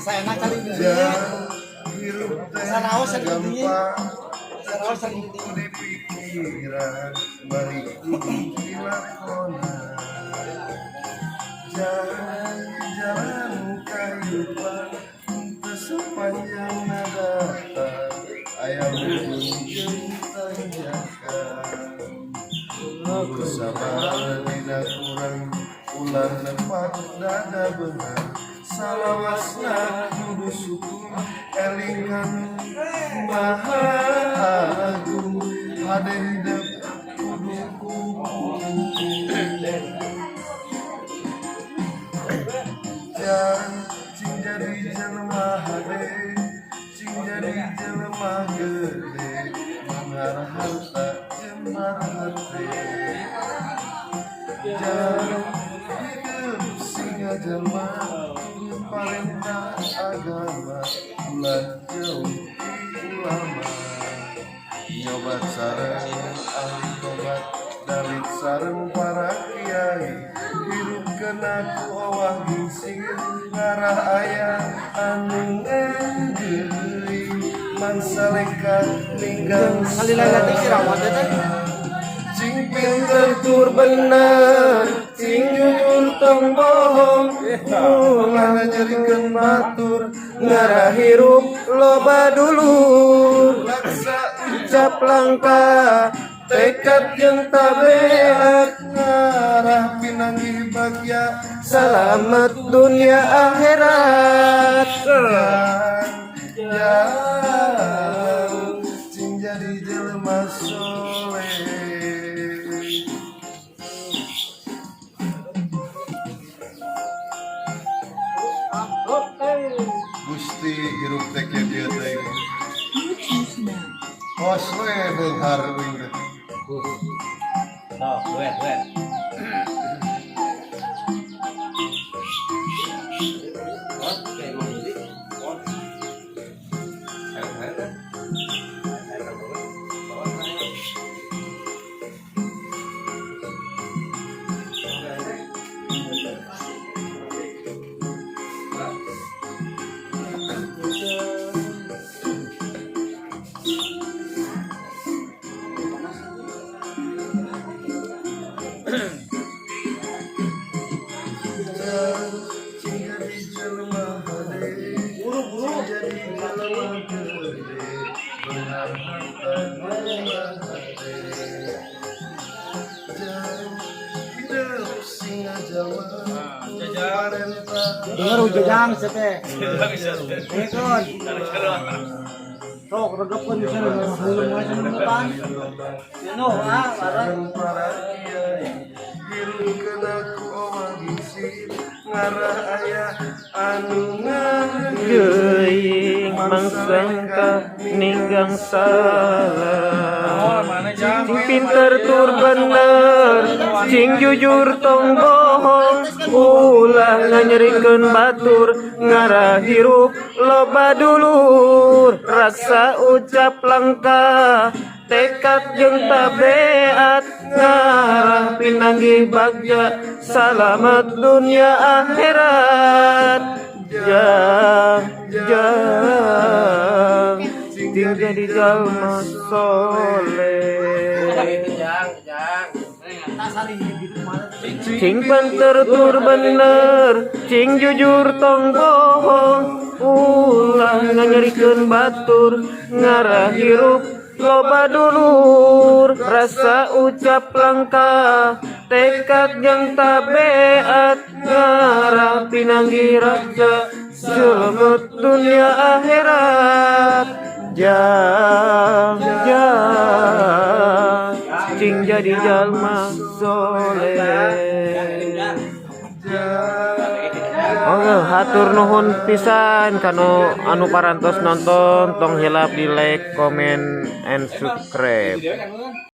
saya enak kali ini. Saraos sering pikiran bari kudu dilakonan jalan kehidupan sepanjang datang ayam jeung tanjakan sabar dina kurang ulah nepat dada benar salawasna kudu syukur elingan maha agung hade hidup kudu kumpul cing jadi jelema hade cing jadi jelema gede mangar harta jemar hati hidup singa jelma parentah agama bulan jauh ulama nyobat sareng ahli tobat dalik sareng para kiai hirup kena ku awah gingsing ngarah ayah anu ngegeui mansaleka ninggang salilala teh sirawat teh. cing pinter tur bener cing jujur tong bohong ulah nyarikeun batur ngarah hirup loba dulur laksa ucap langkah tekad jeung tabeat ngarah pinanggi bagya selamat dunia akhirat cing jadi jelema soleh. Gusti hirup teh kieu teh. Oswe beunghar wing. Oh, wet. Dengar ujang teh. Ekon. Sok regepeun bisa heuleuh moe sambutan. Anu bareng para kiai hirup kena ku awah gingsing ngarah ayah anu geuing mangsangka ninggang salah cing pinter tur bener cing jujur tong bohong ulah nganyerikeun batur ngarah hirup loba dulur raksa ucap langkah tekad jeung tabeat ngarah pinanggi bagja selamat dunia akhirat jang cing jadi jalma soleh cing pinter tur bener cing jujur tong bohong ulah nganyerikeun batur ngarah hirup loba dulur rasa ucap langkah tekad jeung tabeat ngarah pinanggi raja selamat dunia akhirat jang cing jadi jalma soleh. Oh, hatur nuhun pisan kanu anu parantos nonton tong hilap di like, comment, and subscribe.